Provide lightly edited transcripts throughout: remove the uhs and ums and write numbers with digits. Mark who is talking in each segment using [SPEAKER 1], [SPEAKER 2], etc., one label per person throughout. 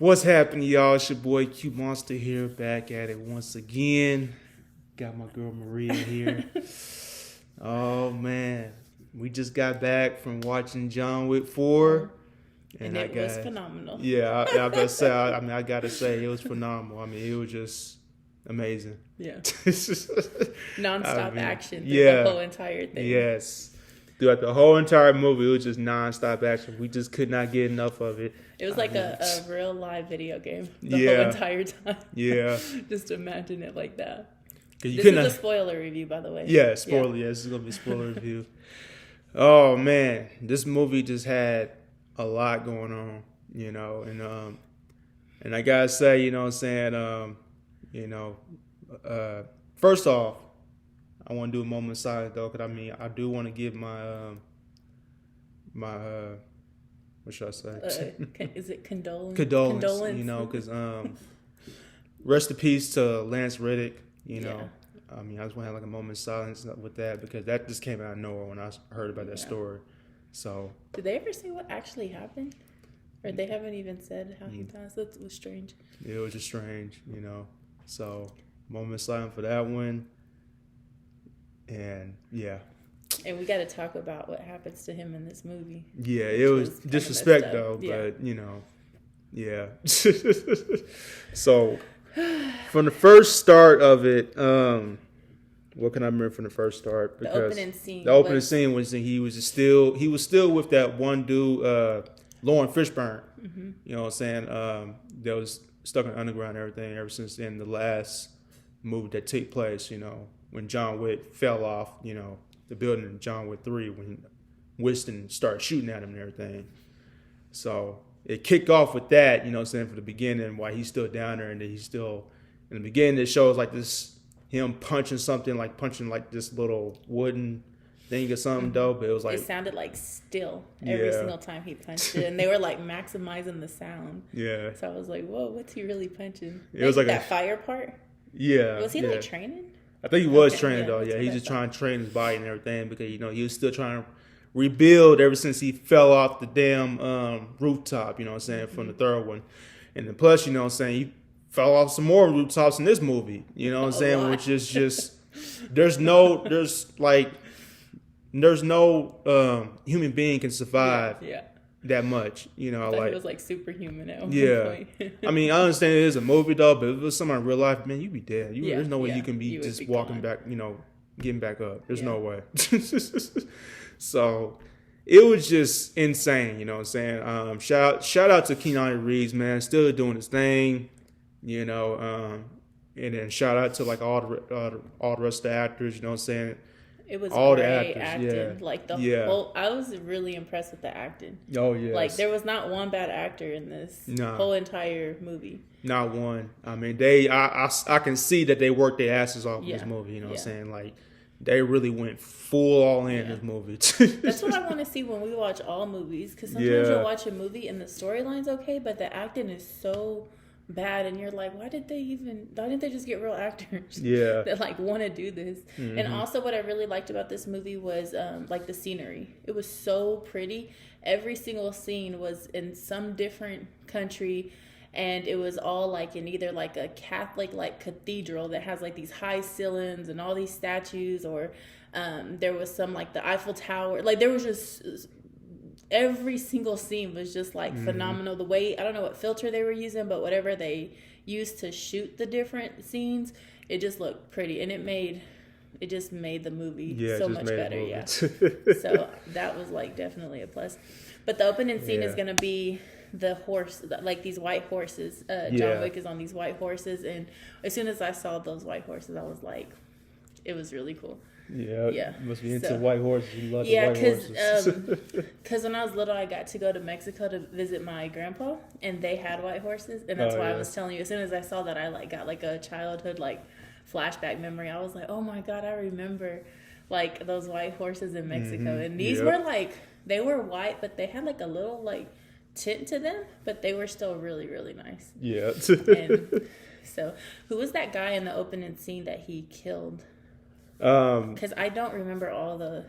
[SPEAKER 1] What's happening, y'all? It's your boy Q Monster here, back at it once again. Got my girl Maria here. Oh man, we just got back from watching John Wick 4,
[SPEAKER 2] and it was phenomenal.
[SPEAKER 1] Yeah, I gotta say, I gotta say, it was phenomenal. I mean, it was just amazing.
[SPEAKER 2] Yeah, nonstop action through the whole entire thing.
[SPEAKER 1] Yes. Throughout the whole entire movie, it was just non-stop action. We just could not get enough of it.
[SPEAKER 2] It was like a real live video game the whole entire time.
[SPEAKER 1] Yeah.
[SPEAKER 2] Just imagine it like that.
[SPEAKER 1] This
[SPEAKER 2] is a spoiler review, by the way.
[SPEAKER 1] Yeah, spoiler. Yeah, this is going to be a spoiler review. Oh, man. This movie just had a lot going on, you know. And I got to say, you know what I'm saying, first off, I want to do a moment of silence though, because I mean I do want to give my what should I say?
[SPEAKER 2] Is it condolence?
[SPEAKER 1] Condolence, you know, because rest in peace to Lance Reddick. You know, I mean I just want to have like a moment of silence with that because that just came out of nowhere when I heard about that story. So
[SPEAKER 2] did they ever say what actually happened, or they haven't even said how he passed? That was strange.
[SPEAKER 1] It was just strange, you know. So moment of silence for that one. And
[SPEAKER 2] and we got to talk about what happens to him in this movie.
[SPEAKER 1] Yeah, it was disrespect though, but you know, yeah. So from the first start of it, what can I remember from the first start?
[SPEAKER 2] Because the opening scene.
[SPEAKER 1] The opening scene was he was still with that one dude, Lauren Fishburne. Mm-hmm. You know what I'm saying? That was stuck in the underground and everything ever since in the last movie that took place. You know. When John Wick fell off, you know, the building in John Wick 3 when Winston started shooting at him and everything. So it kicked off with that, you know what I'm saying, for the beginning, why he's still down there, and then he's still, in the beginning, it shows like this, him punching this little wooden thing or something, though, but it was like...
[SPEAKER 2] It sounded like steel every single time he punched it, and they were like maximizing the sound. Yeah. So I was like, whoa, what's he really punching? It was like that fire part?
[SPEAKER 1] Yeah.
[SPEAKER 2] Was he like training?
[SPEAKER 1] I think he was training though. Yeah, he's just trying to train his body and everything because you know he was still trying to rebuild ever since he fell off the damn rooftop. You know what I'm saying, from the third one, and then plus you know what I'm saying he fell off some more rooftops in this movie. You know what I'm saying, which is just there's no human being can survive. That much, you know.
[SPEAKER 2] It was like superhuman at one point.
[SPEAKER 1] I mean, I understand it is a movie though, but if it was someone in real life, man, you'd be dead. There's no way you can be just walking back, you know, getting back up. There's no way. So it was just insane, you know what I'm saying? Shout out to Keanu Reeves, man, still doing his thing, you know. And then shout out to like all the rest of the actors, you know what I'm saying?
[SPEAKER 2] It was all great the actors, acting. Like the whole, I was really impressed with the acting. Oh yeah, like there was not one bad actor in this whole entire movie. Not
[SPEAKER 1] one. I mean, I can see that they worked their asses off in this movie. You know what I'm saying? Like they really went full all in this movie.
[SPEAKER 2] That's what I want to see when we watch all movies. Because sometimes you'll watch a movie and the storyline's okay, but the acting is so bad, and you're like, why didn't they just get real actors that like want to do this? Mm-hmm. And also what I really liked about this movie was like the scenery. It was so pretty. Every single scene was in some different country, and it was all like in either like a Catholic like cathedral that has like these high ceilings and all these statues, or there was some like the Eiffel Tower. Like there was just every single scene was just like phenomenal. The way, I don't know what filter they were using, but whatever they used to shoot the different scenes, it just looked pretty, and it just made the movie so much better. So that was like definitely a plus. But the opening scene is gonna be the horse, like these white horses. John Wick is on these white horses, and as soon as I saw those white horses, I was like, it was really cool.
[SPEAKER 1] Yeah. You must be into white horses. You love the white horses.
[SPEAKER 2] Because when I was little, I got to go to Mexico to visit my grandpa, and they had white horses, and that's why I was telling you. As soon as I saw that, I like got like a childhood like flashback memory. I was like, oh my god, I remember like those white horses in Mexico, and these were like, they were white, but they had like a little like tint to them, but they were still really, really nice. Yeah. And so, who was that guy in the opening scene that he killed? Because I don't remember all the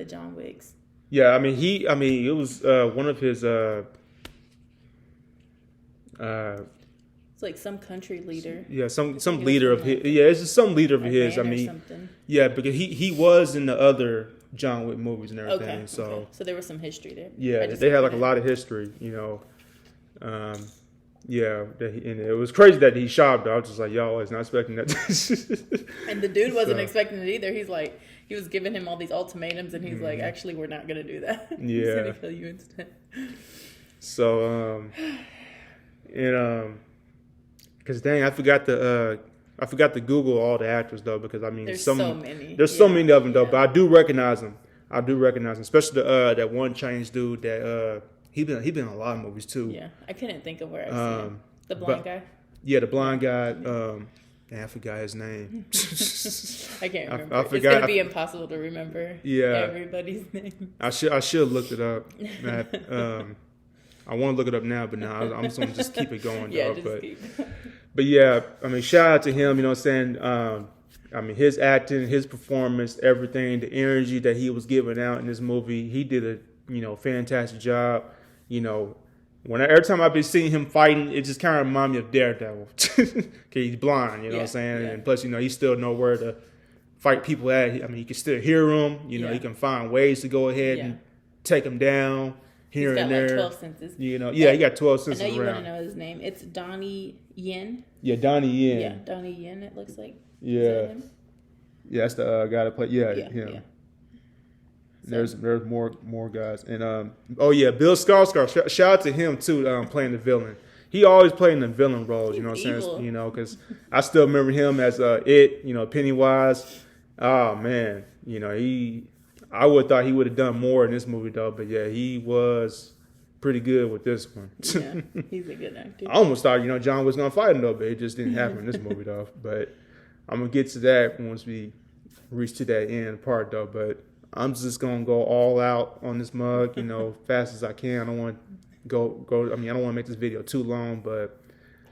[SPEAKER 2] John Wicks.
[SPEAKER 1] Yeah, I mean it was one of his
[SPEAKER 2] It's like some country leader.
[SPEAKER 1] Yeah, some leader of his. Yeah, it's just some leader of his. I mean, yeah, because he was in the other John Wick movies and everything.
[SPEAKER 2] Okay.
[SPEAKER 1] So
[SPEAKER 2] okay. So there was some history there.
[SPEAKER 1] Yeah, they had like a lot of history, Yeah, and it was crazy that he shot. I was just like, y'all, I was not expecting that.
[SPEAKER 2] And the dude wasn't expecting it either. He's like, he was giving him all these ultimatums, and he's like, actually, we're not gonna do that.
[SPEAKER 1] Yeah,
[SPEAKER 2] he's gonna kill you instead.
[SPEAKER 1] So, because dang, I forgot to Google all the actors though, because I mean,
[SPEAKER 2] there's so many.
[SPEAKER 1] There's so many of them though, but I do recognize them. Especially that one Chinese dude that he been in a lot of movies too.
[SPEAKER 2] Yeah, I couldn't think of where I seen him. The blind guy.
[SPEAKER 1] Yeah, the blind guy. I forgot his name.
[SPEAKER 2] I can't remember. It's gonna be impossible to remember. Everybody's name.
[SPEAKER 1] I should have looked it up. I want to look it up now, but no, I'm just gonna just keep it going.
[SPEAKER 2] Yeah,
[SPEAKER 1] though.
[SPEAKER 2] keep.
[SPEAKER 1] But yeah, I mean, shout out to him. You know what I'm saying? I mean, his acting, his performance, everything, the energy that he was giving out in this movie, he did a fantastic job. Every time I've been seeing him fighting, it just kind of reminds me of Daredevil. Okay, he's blind, you know what I'm saying? Yeah. And plus, he still know where to fight people at. I mean, you can still hear them. He can find ways to go ahead and take them down here and there. He's got like 12 senses. He got 12 senses around.
[SPEAKER 2] I know you want to know his name. It's Donnie Yen.
[SPEAKER 1] Yeah, Donnie Yen.
[SPEAKER 2] Yeah, Donnie Yen, it looks like.
[SPEAKER 1] Yeah. Yeah, that's the guy that played. Yeah, him. Yeah. There's more guys, and Bill Skarsgård. Shout out to him too, playing the villain. He always playing the villain roles. You know what I'm saying? Because I still remember him as Pennywise. Oh man, I would have thought he would have done more in this movie though, but yeah, he was pretty good with this one.
[SPEAKER 2] Yeah, he's a good actor.
[SPEAKER 1] I almost thought John was gonna fight him though, but it just didn't happen in this movie though. But I'm gonna get to that once we reach to that end part though, but. I'm just gonna go all out on this mug, fast as I can. I don't want to go. I mean, I don't want to make this video too long, but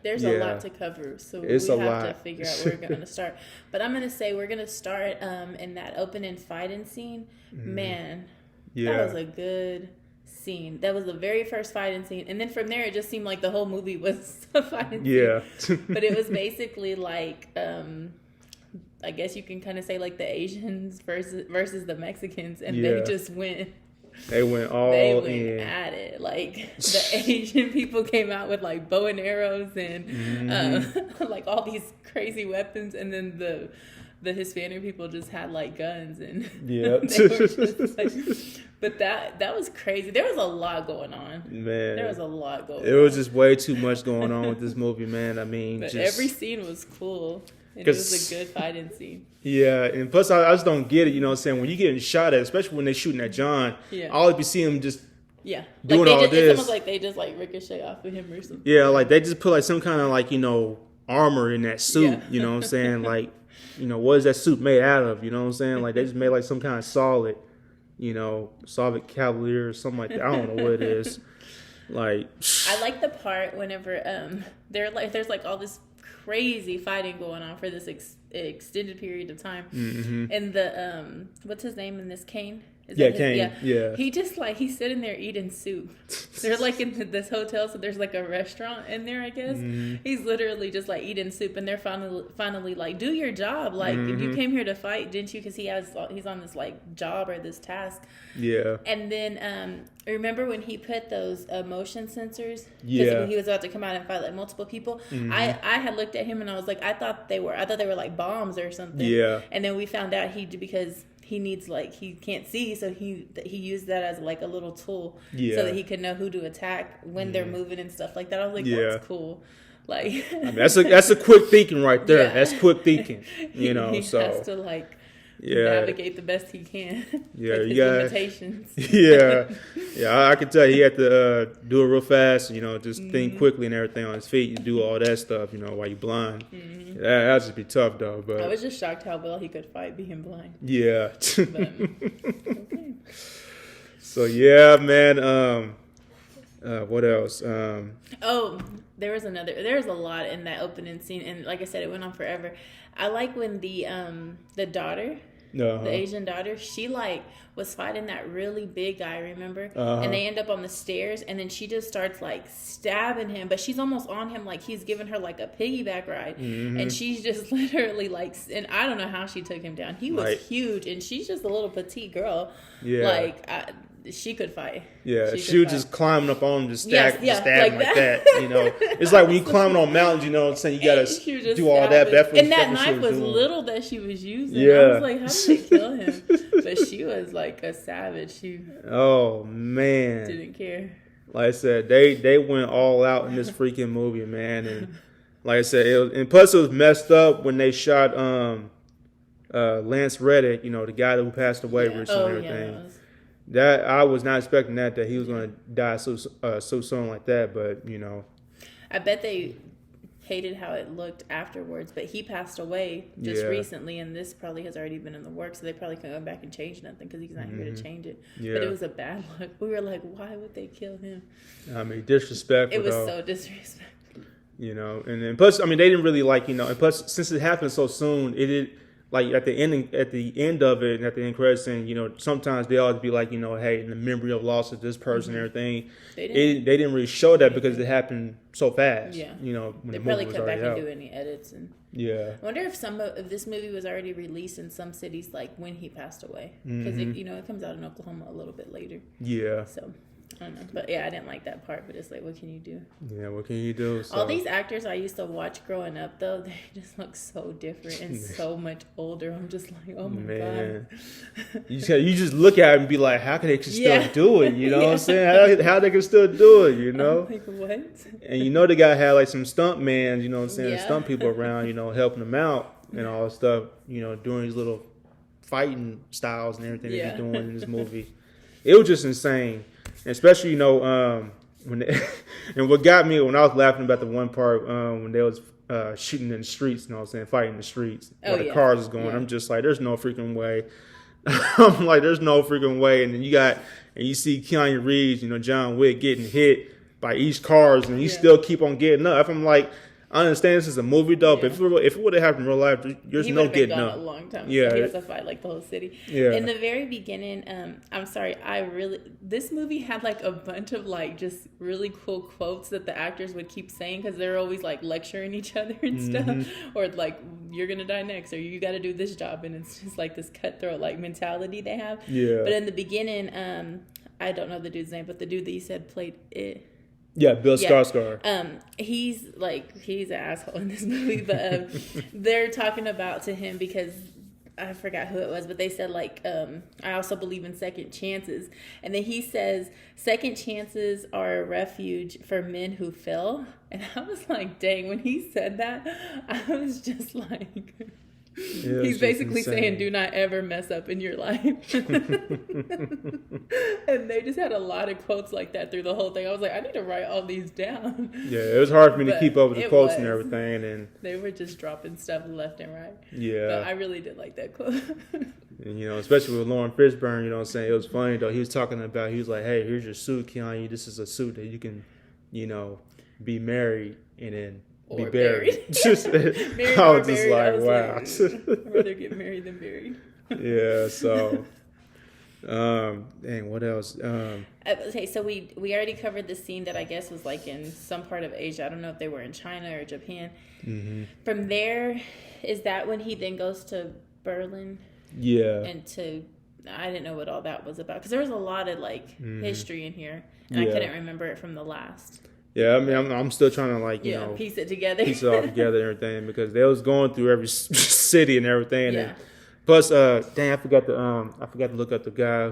[SPEAKER 2] there's a lot to cover, so we have to figure out where we're gonna start. But I'm gonna say we're gonna start in that opening fighting scene. Man, that was a good scene. That was the very first fighting scene, and then from there, it just seemed like the whole movie was a fighting scene. Yeah, but it was basically like. I guess you can kind of say like the Asians versus the Mexicans, and they just went.
[SPEAKER 1] They went in
[SPEAKER 2] at it. Like the Asian people came out with like bow and arrows and like all these crazy weapons, and then the Hispanic people just had like guns and they were just, like, but that was crazy. There was a lot going on.
[SPEAKER 1] Man,
[SPEAKER 2] there was a lot going on.
[SPEAKER 1] It was just way too much going on with this movie, man. I mean,
[SPEAKER 2] but every scene was cool. And it was a good fighting scene.
[SPEAKER 1] Yeah, and plus I just don't get it, you know what I'm saying? When you're getting shot at, especially when they're shooting at John, I always be seeing him just doing all this.
[SPEAKER 2] It's almost like they just like ricochet off of him or something.
[SPEAKER 1] Yeah, like they just put like some kind of like, armor in that suit, you know what I'm saying? Like, what is that suit made out of? You know what I'm saying? Like they just made like some kind of solid cavalier or something like that. I don't know what it is. Like
[SPEAKER 2] I like the part whenever there's like all this crazy fighting going on for this extended period of time, and the what's his name in this, Kane?
[SPEAKER 1] Kane. Yeah.
[SPEAKER 2] He just he's sitting there eating soup. They're like in this hotel, so there's like a restaurant in there, I guess. He's literally just like eating soup, and they're finally like, do your job. Like you came here to fight, didn't you? Because he's on this like job or this task. Yeah. And then remember when he put those motion sensors? Because he was about to come out and fight like multiple people. I had looked at him and I was like, I thought they were like bombs or something. Yeah. And then we found out because he needs he can't see, so he used that as like a little tool so that he could know who to attack when they're moving and stuff like that. I was like, that's cool. Like
[SPEAKER 1] I mean, that's a quick thinking right there. That's quick thinking. He
[SPEAKER 2] has to navigate the best he can.
[SPEAKER 1] Yeah,
[SPEAKER 2] with his limitations.
[SPEAKER 1] I could tell he had to do it real fast. Just think quickly and everything on his feet. You do all that stuff. While you're blind. That'd just be tough though. But
[SPEAKER 2] I was just shocked how well he could fight being blind.
[SPEAKER 1] Yeah.
[SPEAKER 2] But, okay.
[SPEAKER 1] So yeah, man. What else?
[SPEAKER 2] There was a lot in that opening scene, and like I said, it went on forever. I like when the daughter, the Asian daughter, she like was fighting that really big guy, remember? And they end up on the stairs, and then she just starts like stabbing him, but she's almost on him like he's giving her like a piggyback ride, and she's just literally like, and I don't know how she took him down. He was huge, and she's just a little petite girl. Yeah, like she could fight.
[SPEAKER 1] Yeah, she was just climbing up on him, just stab like that. You know, it's like when you climbing on mountains. You know what I'm saying? You gotta do all that.
[SPEAKER 2] And that knife was little that she was using. Yeah. I was like, how did they kill him? But she was like a savage. She didn't care.
[SPEAKER 1] Like I said, they went all out in this freaking movie, man. And like I said, and plus it was messed up when they shot Lance Reddick. You know, the guy who passed away recently and everything. That I was not expecting that he was going to die so soon like that, but you know,
[SPEAKER 2] I bet they hated how it looked afterwards. But he passed away just recently, and this probably has already been in the works, so they probably can't go back and change nothing because he's not here to change it. Yeah. But it was a bad look. We were like, why would they kill him?
[SPEAKER 1] I mean, disrespectful.
[SPEAKER 2] It was so disrespectful.
[SPEAKER 1] You know, and then plus, I mean, they didn't really like, you know, and plus since it happened so soon, it did. Like at the end of it, and at the end credits scene, you know, sometimes they always be like, you know, hey, in the memory of loss of this person and everything. They didn't really show that because it happened so fast. Yeah, you know, when
[SPEAKER 2] they probably cut back and do any edits and. Yeah, I wonder if if this movie was already released in some cities, like when he passed away, because you know it comes out in Oklahoma a little bit later. Yeah, so. I don't know. But yeah, I didn't like that part, but it's like, what can you do?
[SPEAKER 1] Yeah, what can you do?
[SPEAKER 2] So. All these actors I used to watch growing up, though, they just look so different and so much older. I'm just like, oh my God.
[SPEAKER 1] You just look at it and be like, how can they still do it? You know what I'm saying? How they can still do it, you know?
[SPEAKER 2] I'm like, what?
[SPEAKER 1] And you know the guy had like some stunt man, you know what I'm saying? Stunt people around, you know, helping him out and all that stuff, you know, doing these little fighting styles and everything that he's doing in this movie. It was just insane. Especially, you know, when and what got me when I was laughing about the one part when they was shooting in the streets, you know what I'm saying, fighting in the streets where the cars was going. I'm just like, there's no freaking way. I'm like, there's no freaking way. And then you see Keanu Reeves, you know, John Wick getting hit by each cars, and he still keep on getting up. I'm like, I understand this is a movie though, but if it would have happened in real life, there's no getting up.
[SPEAKER 2] He would have been gone a long time. Yeah, he has to fight like the whole city. Yeah. In the very beginning, I'm sorry, this movie had like a bunch of like just really cool quotes that the actors would keep saying because they're always like lecturing each other and stuff, or like you're gonna die next, or you got to do this job, and it's just like this cutthroat like mentality they have. Yeah. But in the beginning, I don't know the dude's name, but the dude that you said played it.
[SPEAKER 1] Yeah, Bill Skarsgård.
[SPEAKER 2] He's an asshole in this movie, but they're talking about to him because I forgot who it was, but they said like, I also believe in second chances. And then he says, second chances are a refuge for men who fail. And I was like, dang, when he said that, I was just like... Yeah, he's basically saying, do not ever mess up in your life. And they just had a lot of quotes like that through the whole thing. I was like, I need to write all these down.
[SPEAKER 1] Yeah, it was hard for me to keep up with the quotes and everything. And
[SPEAKER 2] they were just dropping stuff left and right. Yeah. But I really did like that quote.
[SPEAKER 1] And, you know, especially with Lauren Fishburne, you know what I'm saying? It was funny, though. He was talking about, he was like, hey, here's your suit, Keanu. This is a suit that you can, you know, be married and then... be buried. I was just like, wow.
[SPEAKER 2] I'd rather get married than buried.
[SPEAKER 1] Yeah, so dang, what else?
[SPEAKER 2] Okay, so we already covered the scene that I guess was like in some part of Asia. I don't know if they were in China or Japan. From there, is that when he then goes to Berlin? Yeah. And I didn't know what all that was about because there was a lot of like history in here, and I couldn't remember it from the last.
[SPEAKER 1] Yeah, I mean, I'm still trying to like, you know,
[SPEAKER 2] piece it together,
[SPEAKER 1] piece it all together and everything because they was going through every city and everything. Yeah. And plus, dang, I forgot to look up the guy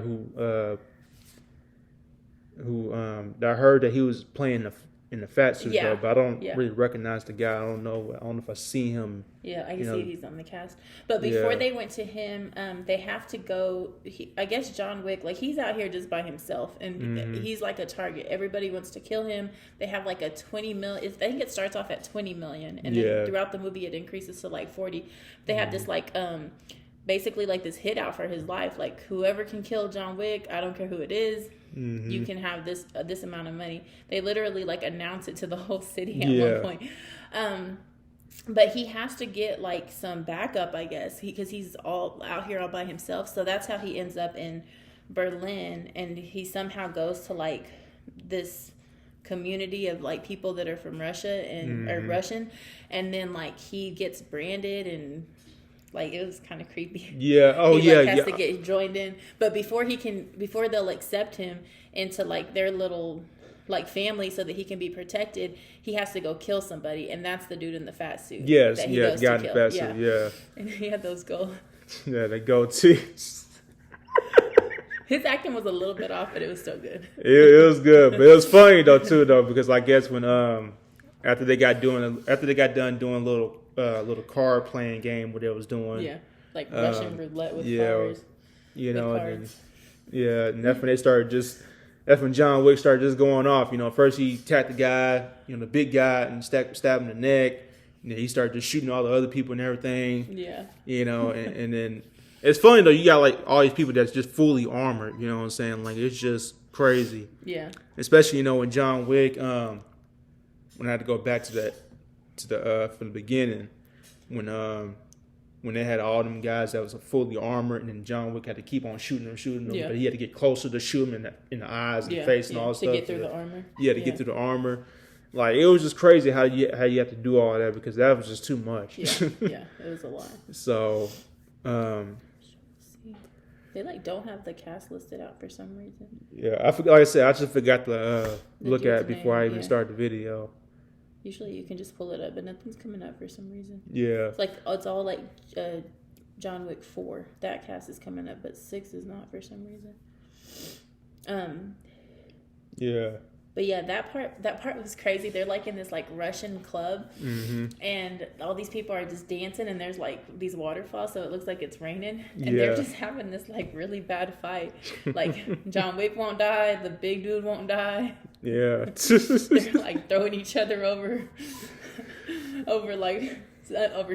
[SPEAKER 1] who I heard that he was playing in the fat suit though, but I don't really recognize the guy. I don't know if I see him.
[SPEAKER 2] Yeah, I can see he's on the cast. But before they went to him, they have to go. I guess John Wick, like he's out here just by himself, and he's like a target. Everybody wants to kill him. They have like a 20 million. I think it starts off at 20 million, and then throughout the movie it increases to like 40. They have this like basically like this hit out for his life. Like whoever can kill John Wick, I don't care who it is. You can have this amount of money. They literally like announce it to the whole city at one point. But he has to get like some backup, I guess, because he's all out here all by himself. So that's how he ends up in Berlin, and he somehow goes to like this community of like people that are from Russia and or Russian, and then like he gets branded and like it was kind of creepy.
[SPEAKER 1] Yeah. Oh
[SPEAKER 2] he,
[SPEAKER 1] yeah.
[SPEAKER 2] Like, has to get joined in, but before they'll accept him into like their little like family so that he can be protected, he has to go kill somebody, and that's the dude in the fat suit.
[SPEAKER 1] Yes,
[SPEAKER 2] that he
[SPEAKER 1] yeah,
[SPEAKER 2] goes
[SPEAKER 1] the guy
[SPEAKER 2] to
[SPEAKER 1] in the
[SPEAKER 2] kill.
[SPEAKER 1] fat suit, yeah.
[SPEAKER 2] And he had those goals.
[SPEAKER 1] Yeah, the goatees.
[SPEAKER 2] His acting was a little bit off, but it was still good.
[SPEAKER 1] It was good, but it was funny though, because I guess when after they got done doing a little card playing game what they was doing,
[SPEAKER 2] like Russian roulette with flowers,
[SPEAKER 1] and that's when they started that's when John Wick started just going off. First he attacked the guy, the big guy, and stabbed him in the neck. And then he started just shooting all the other people and everything.
[SPEAKER 2] Yeah.
[SPEAKER 1] And then it's funny though, you got like all these people that's just fully armored, you know what I'm saying? Like it's just crazy.
[SPEAKER 2] Yeah.
[SPEAKER 1] Especially, when John Wick, when I had to go back to the from the beginning, when they had all them guys that was fully armored, and then John Wick had to keep on shooting them, but he had to get closer to shoot him in the eyes and the face and all that stuff.
[SPEAKER 2] To get through the armor.
[SPEAKER 1] Yeah, to get through the armor. Like, it was just crazy how you have to do all that, because that was just too much.
[SPEAKER 2] Yeah, it was a lot.
[SPEAKER 1] So,
[SPEAKER 2] they don't have the cast listed out for some reason.
[SPEAKER 1] Yeah, like I said, I just forgot to look at it before I even started the video.
[SPEAKER 2] Usually you can just pull it up, but nothing's coming up for some reason.
[SPEAKER 1] Yeah.
[SPEAKER 2] It's all like John Wick 4. That cast is coming up, but 6 is not for some reason.
[SPEAKER 1] Yeah.
[SPEAKER 2] But yeah, that part was crazy. They're like in this like Russian club, and all these people are just dancing, and there's like these waterfalls, so it looks like it's raining, and they're just having this like really bad fight. Like John Wick won't die, the big dude won't die.
[SPEAKER 1] Yeah,
[SPEAKER 2] they're like throwing each other over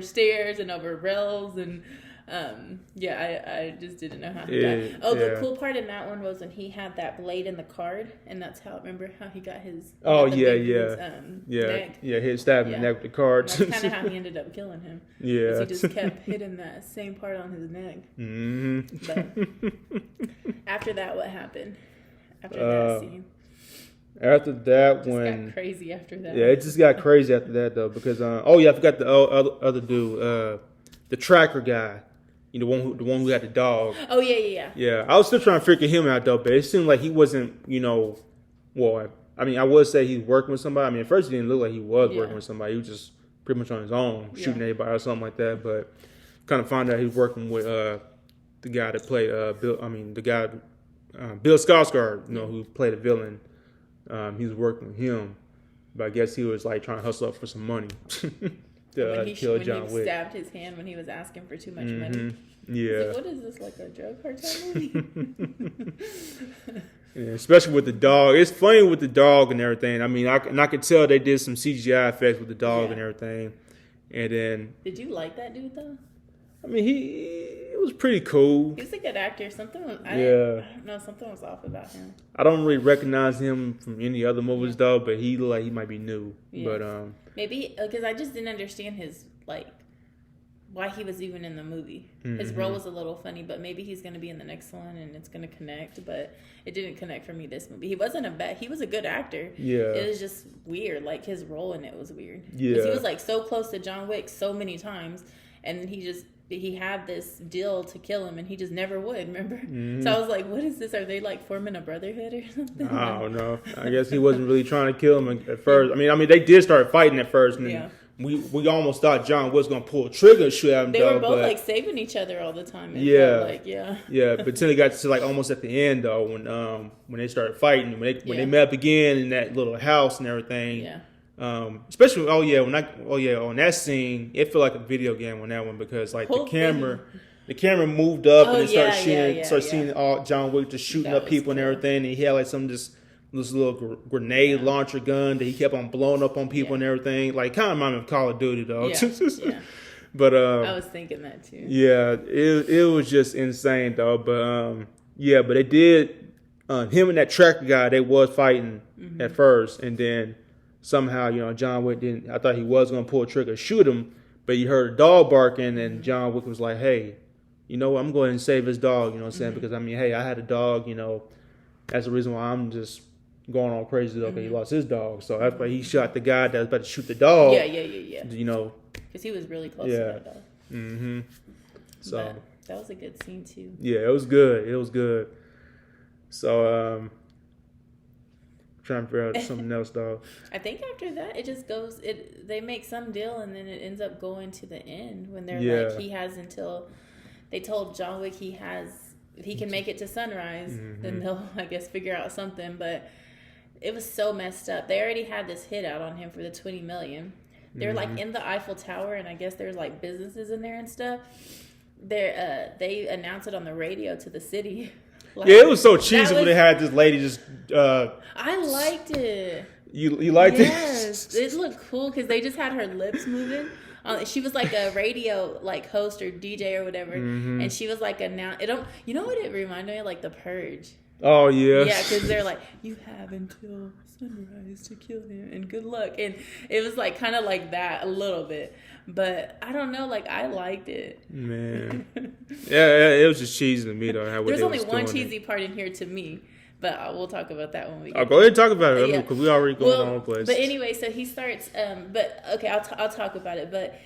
[SPEAKER 2] stairs and over rails, and I just didn't know how he died. The cool part in that one was when he had that blade in the card, and that's remember how he got his neck?
[SPEAKER 1] His stab in the neck with the card.
[SPEAKER 2] That's kind of how he ended up killing him.
[SPEAKER 1] Yeah,
[SPEAKER 2] he just kept hitting that same part on his neck. But after that, what happened? After that scene.
[SPEAKER 1] After that,
[SPEAKER 2] got crazy after that.
[SPEAKER 1] Yeah, it just got crazy after that though, because I forgot the other dude, the tracker guy. The one who had the dog.
[SPEAKER 2] Oh, yeah.
[SPEAKER 1] Yeah, I was still trying to figure him out, though, but it seemed like he wasn't, I would say he's working with somebody. At first it didn't look like he was working with somebody. He was just pretty much on his own, shooting everybody or something like that, but kind of found out he was working with the guy that played Bill Skarsgård, who played a villain. He was working with him, but I guess he was, like, trying to hustle up for some money.
[SPEAKER 2] When
[SPEAKER 1] he
[SPEAKER 2] stabbed his hand when he was asking for too much money.
[SPEAKER 1] Yeah.
[SPEAKER 2] Like, what is this, like a drug cartel movie?
[SPEAKER 1] Yeah, especially with the dog. It's funny with the dog and everything. I could tell they did some CGI effects with the dog and everything. And then,
[SPEAKER 2] did you like that dude though?
[SPEAKER 1] He was pretty cool.
[SPEAKER 2] He was a good actor. I don't know, something was off about him.
[SPEAKER 1] I don't really recognize him from any other movies though, but he looked like he might be new.
[SPEAKER 2] Yeah.
[SPEAKER 1] But
[SPEAKER 2] maybe because I just didn't understand his why he was even in the movie. His role was a little funny, but maybe he's going to be in the next one and it's going to connect. But it didn't connect for me this movie. He wasn't he was a good actor.
[SPEAKER 1] Yeah,
[SPEAKER 2] it was just weird. Like his role in it was weird.
[SPEAKER 1] Yeah,
[SPEAKER 2] because he was like so close to John Wick so many times, and he had this deal to kill him, and he just never would, remember? So I was like, what is this? Are they, like, forming a brotherhood or something?
[SPEAKER 1] I don't know. I guess he wasn't really trying to kill him at first. They did start fighting at first, and we almost thought John was going to pull a trigger and shoot at him.
[SPEAKER 2] They were both, like, saving each other all the time.
[SPEAKER 1] Yeah, but until they got to, like, almost at the end, though, when they started fighting, when they met up again in that little house and everything. Yeah. Especially on that scene, it felt like a video game on that one, because like the camera moved up and it started seeing all John Wick just shooting up people and everything, and he had like this little grenade launcher gun that he kept on blowing up on people and everything. Like, kind of reminded me of Call of Duty though. Yeah. But I
[SPEAKER 2] was thinking that too.
[SPEAKER 1] Yeah, it was just insane though. But but they did him and that tracker guy, they was fighting at first, and then somehow, you know, John Wick didn't. I thought he was gonna pull a trigger, shoot him, but he heard a dog barking, and John Wick was like, "Hey, you know what? I'm going to save his dog." You know what I'm saying? Because I mean, hey, I had a dog. You know, that's the reason why I'm just going on crazy. Okay, he lost his dog, so that's why he shot the guy that was about to shoot the dog.
[SPEAKER 2] Yeah.
[SPEAKER 1] You know,
[SPEAKER 2] because he was really close to that dog.
[SPEAKER 1] Mm-hmm. So
[SPEAKER 2] but that was a good scene too.
[SPEAKER 1] Yeah, it was good. It was good. So trying to figure out something else, dog.
[SPEAKER 2] I think after that, it just goes. They make some deal, and then it ends up going to the end when they're like, he has until they told John Wick if he can make it to sunrise, then they'll, I guess, figure out something. But it was so messed up. They already had this hit out on him for the $20 million. They're like in the Eiffel Tower, and I guess there's like businesses in there and stuff. They announced it on the radio to the city. Like,
[SPEAKER 1] yeah, it was so cheesy when they had this lady just.
[SPEAKER 2] I liked it.
[SPEAKER 1] You liked it?
[SPEAKER 2] Yes, it looked cool because they just had her lips moving. She was like a radio like host or DJ or whatever, and she was like you know what it reminded me of? Like The Purge.
[SPEAKER 1] Oh yeah.
[SPEAKER 2] Yeah, because they're like, you have until sunrise to kill him, and good luck. And it was like kind of like that a little bit. But I don't know, like I liked it. Man.
[SPEAKER 1] yeah, it was just cheesy to me though.
[SPEAKER 2] There's only one cheesy part in here to me, but we'll talk about that when we get
[SPEAKER 1] go ahead and talk about it because we already going the wrong place.
[SPEAKER 2] But anyway, so he starts, but okay, I'll talk about it. But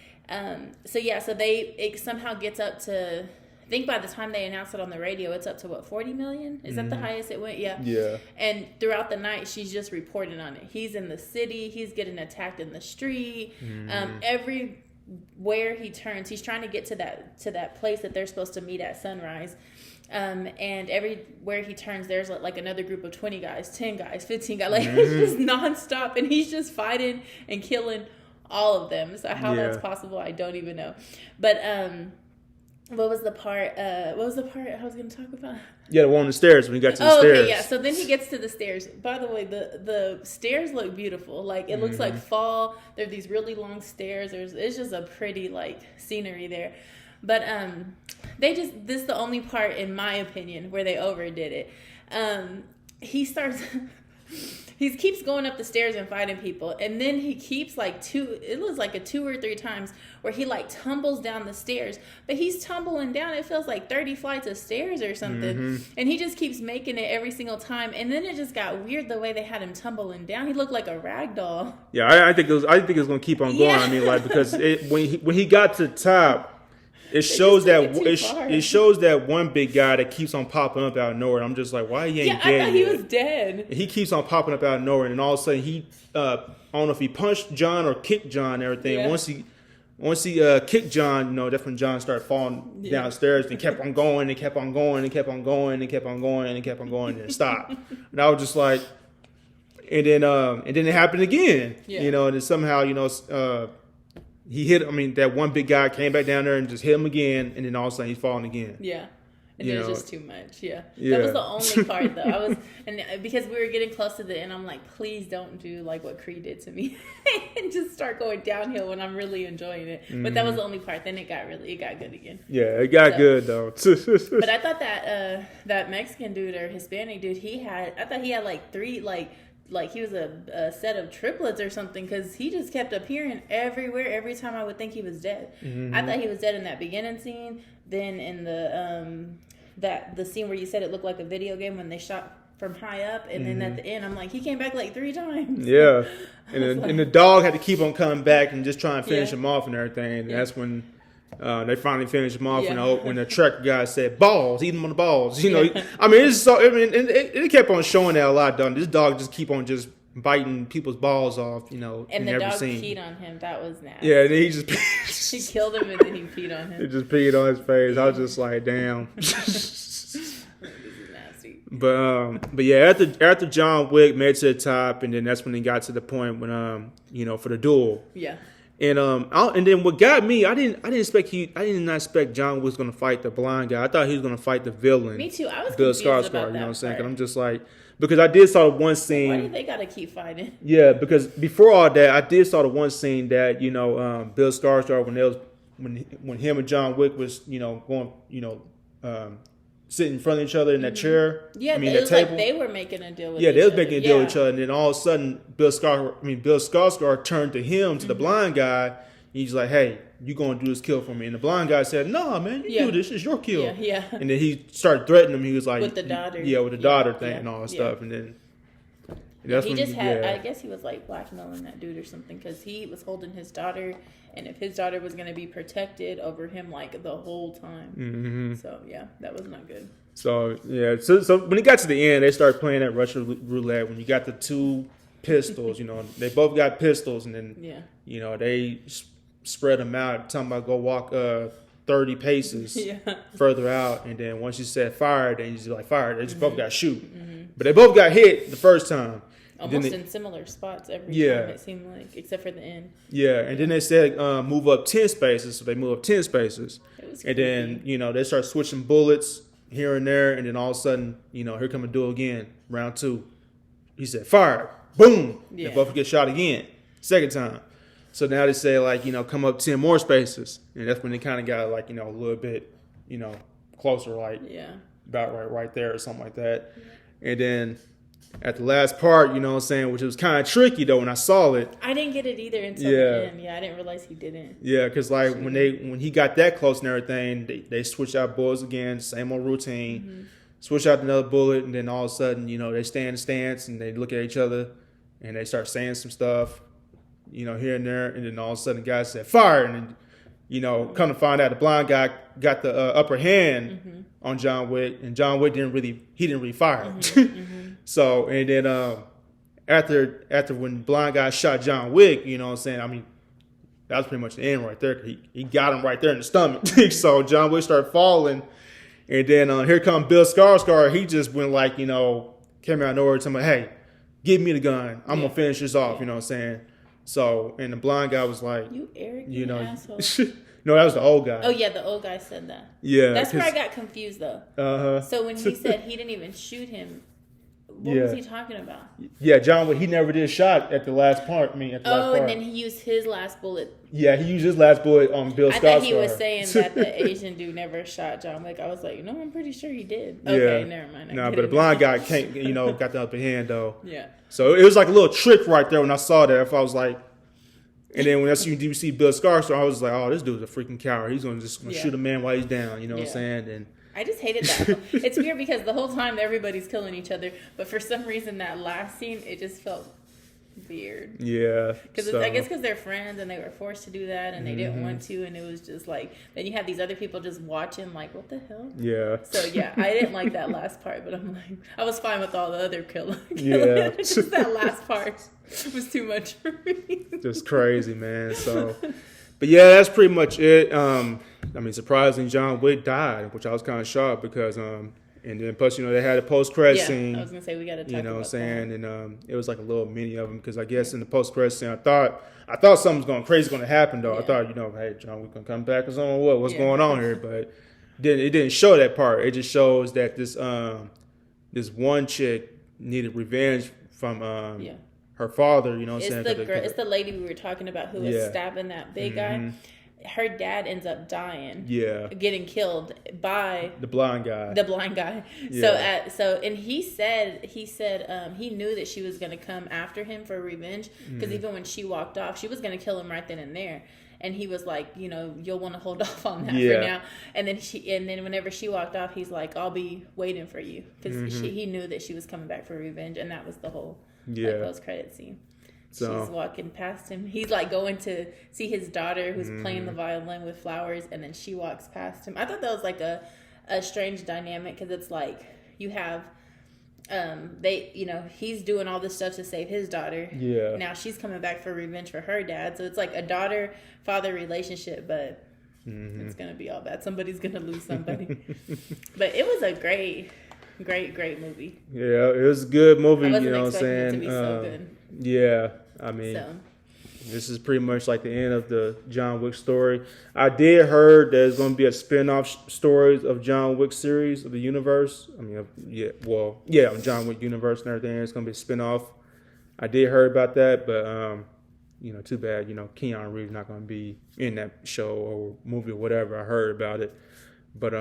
[SPEAKER 2] so it somehow gets up to, I think by the time they announced it on the radio, it's up to what, 40 million? Is that the highest it went? Yeah.
[SPEAKER 1] Yeah.
[SPEAKER 2] And throughout the night, she's just reporting on it. He's in the city. He's getting attacked in the street. Everywhere he turns, he's trying to get to that place that they're supposed to meet at sunrise. And everywhere he turns, there's like another group of 20 guys, 10 guys, 15 guys. Like it's just nonstop, and he's just fighting and killing all of them. So how that's possible, I don't even know. But what was the part I was going to talk about?
[SPEAKER 1] Yeah, the one on the stairs when he got to the stairs.
[SPEAKER 2] Okay, yeah. So then he gets to the stairs. By the way, the stairs look beautiful. Like it looks like fall. There are these really long stairs. It's just a pretty like scenery there. But this is the only part, in my opinion, where they overdid it. He keeps going up the stairs and fighting people, and then he keeps it was like a 2 or 3 times where he like tumbles down the stairs, but he's tumbling down, it feels like 30 flights of stairs or something, and he just keeps making it every single time, and then it just got weird the way they had him tumbling down. He looked like a rag doll.
[SPEAKER 1] Yeah, I think it was going to keep on going. I mean, like, because when he got to the top, it shows that one big guy that keeps on popping up out of nowhere. I'm just like, why he ain't dead?
[SPEAKER 2] I thought he was dead.
[SPEAKER 1] He keeps on popping up out of nowhere, and all of a sudden he, I don't know if he punched John or kicked John and everything. Yeah. Once he kicked John, you know, that's when John started falling downstairs and kept on going and kept on going and kept on going and kept on going and kept on going and stopped. And I was just like, and then it happened again. Yeah. You know, and then somehow, you know, he hit. I mean, that one big guy came back down there and just hit him again, and then all of a sudden he's falling again. Yeah,
[SPEAKER 2] and it was just too much. Yeah, that was the only part though. Because we were getting close to the end. I'm like, please don't do like what Creed did to me, and just start going downhill when I'm really enjoying it. But that was the only part. Then it got good again.
[SPEAKER 1] Yeah, it got good though.
[SPEAKER 2] But I thought that Mexican dude or Hispanic dude, I thought he had like 3 like he was a set of triplets or something, because he just kept appearing everywhere every time I would think he was dead. I thought he was dead in that beginning scene, then in the scene where you said it looked like a video game when they shot from high up, and then at the end I'm like, he came back like 3 times.
[SPEAKER 1] Yeah. And the dog had to keep on coming back and just trying to finish him off and everything, and that's when they finally finished him off when the truck guy said balls, eat him on the balls. You know, it kept on showing that a lot. Though this dog just keep on just biting people's balls off. You know,
[SPEAKER 2] and the dog peed on him. That was nasty.
[SPEAKER 1] Yeah, and he just
[SPEAKER 2] he killed him and then he peed on him.
[SPEAKER 1] He just peed on his face. I was just like, damn. But yeah, after John Wick made it to the top, and then that's when he got to the point when for the duel. Yeah. And then what got me, I didn't not expect John was gonna fight the blind guy. I thought he was gonna fight the villain.
[SPEAKER 2] Me too. I was
[SPEAKER 1] Bill
[SPEAKER 2] confused
[SPEAKER 1] Skarsgård.
[SPEAKER 2] about that.
[SPEAKER 1] You know what I'm saying? 'Cause I'm just like, because I did saw one scene.
[SPEAKER 2] Why do they gotta keep fighting?
[SPEAKER 1] Yeah, because before all that, I did saw the one scene that Bill Skarsgård when him and John Wick was going sitting in front of each other in that chair.
[SPEAKER 2] Yeah,
[SPEAKER 1] I mean,
[SPEAKER 2] it
[SPEAKER 1] that
[SPEAKER 2] was
[SPEAKER 1] table.
[SPEAKER 2] like they were making a deal with
[SPEAKER 1] Yeah,
[SPEAKER 2] each
[SPEAKER 1] they was
[SPEAKER 2] other.
[SPEAKER 1] making a deal with each other, and then all of a sudden, Bill Skarsgård turned to him, to the blind guy. He's like, "Hey, you gonna do this kill for me?" And the blind guy said, "No, man, you do this. It's your kill."
[SPEAKER 2] Yeah.
[SPEAKER 1] And then he started threatening him. He was like,
[SPEAKER 2] with the daughter.
[SPEAKER 1] Yeah, with the daughter thing and all that stuff. And then that's
[SPEAKER 2] he
[SPEAKER 1] when
[SPEAKER 2] just had. I guess he was like blackmailing that dude or something because he was holding his daughter, and if his daughter was gonna be protected over him like the whole time.
[SPEAKER 1] Mm-hmm.
[SPEAKER 2] So yeah, that was not good.
[SPEAKER 1] So yeah, so when it got to the end, they started playing that Russian roulette. When you got the two pistols, they both got pistols, and then they spread them out. Talking about go walk 30 paces further out, and then once you said fire, then you just like fire. They just both got shoot, but they both got hit the first time.
[SPEAKER 2] Almost in similar spots every time it seemed like, except for the end.
[SPEAKER 1] Yeah, and then they said move up 10 spaces, so they move up 10 spaces, and then they start switching bullets here and there, and then all of a sudden, here come a duel again, round 2. He said, fire, boom, and both get shot again, second time. So now they say, come up 10 more spaces, and that's when they kind of got, a little bit, closer, about right there or something like that. And then at the last part, which was kind of tricky, though, when I saw it.
[SPEAKER 2] I didn't get it either until the end. Yeah, I didn't realize he didn't. Yeah,
[SPEAKER 1] because, when he got that close and everything, they switched out bullets again, same old routine, switch out another bullet, and then all of a sudden, they stay in the stance, and they look at each other, and they start saying some stuff, here and there, and then all of a sudden the guy said, fire, and then, come to find out the blind guy got the upper hand on John Wick, and John Wick didn't really fire. So, and then after when the blind guy shot John Wick, I mean, that was pretty much the end right there. He got him right there in the stomach. So John Wick started falling, and then here come Bill Skarsgård. He just went came out of nowhere telling me, hey, give me the gun. I'm going to finish this off, you know what I'm saying? So, and the blind guy was like,
[SPEAKER 2] you arrogant asshole.
[SPEAKER 1] No, that was the old guy.
[SPEAKER 2] Oh, yeah, the old guy said that.
[SPEAKER 1] Yeah.
[SPEAKER 2] That's where I got confused, though. Uh-huh. So when he said he didn't even shoot him, what was he talking about?
[SPEAKER 1] Yeah, John Wick, he never did shot at the last part.
[SPEAKER 2] And then he used his last bullet.
[SPEAKER 1] Yeah, he used his last bullet on Bill Skarsgård.
[SPEAKER 2] I thought he was saying that the Asian dude never shot John Wick. I was like, no, I'm pretty sure he did. Okay, never mind.
[SPEAKER 1] No, but the blind guy can't, got the upper hand, though.
[SPEAKER 2] Yeah.
[SPEAKER 1] So it was like a little trick right there when I saw that. If I was like, and then when I see Bill Skarsgård, I was like, oh, this dude's a freaking coward. He's going to just shoot a man while he's down, you know what I'm saying? And
[SPEAKER 2] I just hated that. It's weird because the whole time everybody's killing each other, but for some reason that last scene, it just felt weird.
[SPEAKER 1] Yeah.
[SPEAKER 2] Because I guess because they're friends and they were forced to do that and they didn't want to, and it was just like, then you have these other people just watching like, what the hell?
[SPEAKER 1] Yeah.
[SPEAKER 2] So yeah, I didn't like that last part, but I'm like, I was fine with all the other killing.
[SPEAKER 1] Yeah.
[SPEAKER 2] Just that last part was too much for me.
[SPEAKER 1] Just crazy, man. So, but yeah, that's pretty much it. I mean, surprisingly, John Wick died, which I was kind of shocked because, and then plus, they had a post-credit scene.
[SPEAKER 2] I was going to say, we got to talk about that.
[SPEAKER 1] You know what I'm saying? And it was like a little mini of them because I guess in the post-credit scene, I thought something crazy going to happen, though. Yeah. I thought, hey, John Wick going to come back or something. What's going on here? But it didn't show that part. It just shows that this one chick needed revenge from her father, you know what I'm saying?
[SPEAKER 2] It's the lady we were talking about who was stabbing that big guy. Her dad ends up dying. Yeah. Getting killed by
[SPEAKER 1] the blind guy.
[SPEAKER 2] Yeah. So and he said he knew that she was going to come after him for revenge because even when she walked off, she was going to kill him right then and there. And he was like, you'll want to hold off on that for now. And then whenever she walked off, he's like, I'll be waiting for you because he knew that she was coming back for revenge, and that was the whole post-credit scene. So, she's walking past him. He's like going to see his daughter who's playing the violin with flowers, and then she walks past him. I thought that was like a strange dynamic because it's like you have he's doing all this stuff to save his daughter. Yeah. Now she's coming back for revenge for her dad. So it's like a daughter-father relationship, but it's gonna be all bad. Somebody's gonna lose somebody. But it was a great movie. Yeah, it was a good movie. I wasn't expecting it to be so good.
[SPEAKER 1] Yeah. I mean, this is pretty much like the end of the John Wick story. I did heard there's going to be a spin-off stories of John Wick series of the universe. I mean, John Wick universe and everything. It's going to be a spin-off. I did heard about that, but too bad. Keanu Reeves not going to be in that show or movie or whatever. I heard about it, but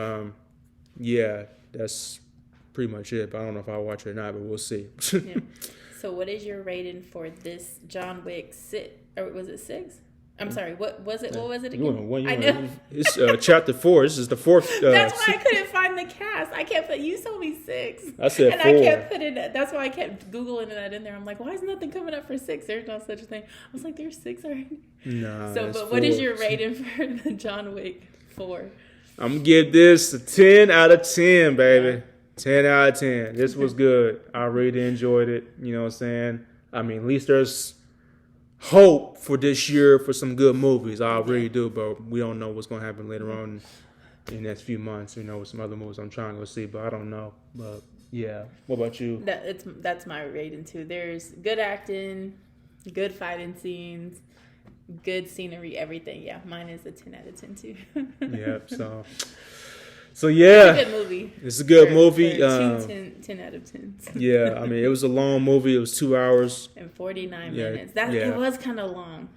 [SPEAKER 1] that's pretty much it. But I don't know if I'll watch it or not, but we'll see.
[SPEAKER 2] Yeah. So what is your rating for this John Wick 6? Or was it 6? I'm sorry. What was it? What was it again? I know.
[SPEAKER 1] It's chapter 4. This is the 4th.
[SPEAKER 2] That's why I couldn't find the cast. I kept put. You told me 6.
[SPEAKER 1] I said
[SPEAKER 2] and
[SPEAKER 1] 4.
[SPEAKER 2] I kept putting. That's why I kept googling that in there. I'm like, why is nothing coming up for 6? There's no such thing. I was like, there's 6 already.
[SPEAKER 1] Nah.
[SPEAKER 2] So, but what is your rating for the John Wick 4?
[SPEAKER 1] I'm gonna give this a 10 out of 10, baby. 10 out of 10. This was good. I really enjoyed it. You know what I'm saying? I mean, at least there's hope for this year for some good movies. I really do, but we don't know what's going to happen later on in the next few months. You know, with some other movies I'm trying to go see, but I don't know. But yeah, what about you?
[SPEAKER 2] That's my rating too. There's good acting, good fighting scenes, good scenery, everything. Yeah, mine is a 10 out of 10 too.
[SPEAKER 1] Yep. So yeah,
[SPEAKER 2] it's a good movie.
[SPEAKER 1] It's a good movie.
[SPEAKER 2] 10 out of 10.
[SPEAKER 1] Yeah, I mean, it was a long movie. It was 2 hours
[SPEAKER 2] and 49 minutes. It was kind of long,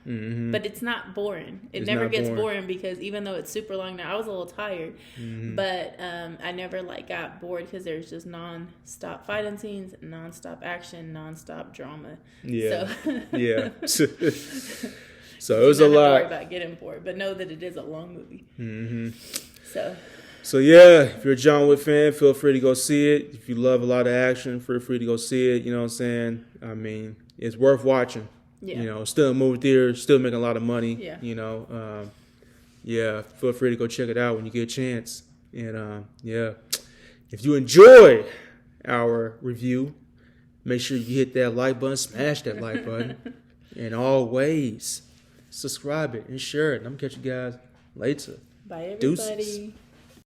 [SPEAKER 2] but it's not boring. It never gets boring because even though it's super long now, I was a little tired, but I never got bored because there's just non-stop fighting scenes, non-stop action, non-stop drama.
[SPEAKER 1] Yeah,
[SPEAKER 2] so.
[SPEAKER 1] Yeah. So it was a lot.
[SPEAKER 2] Don't worry about getting bored, but know that it is a long movie.
[SPEAKER 1] So yeah, if you're a John Wick fan, feel free to go see it. If you love a lot of action, feel free to go see it. You know what I'm saying? I mean, it's worth watching. Yeah. You know, still in movie theaters, still making a lot of money. Yeah. You know, yeah, feel free to go check it out when you get a chance. And yeah, if you enjoy our review, make sure you hit that like button, smash that like button, and always subscribe it and share it. And I'm gonna catch you guys later.
[SPEAKER 2] Bye, everybody.
[SPEAKER 1] Deuces.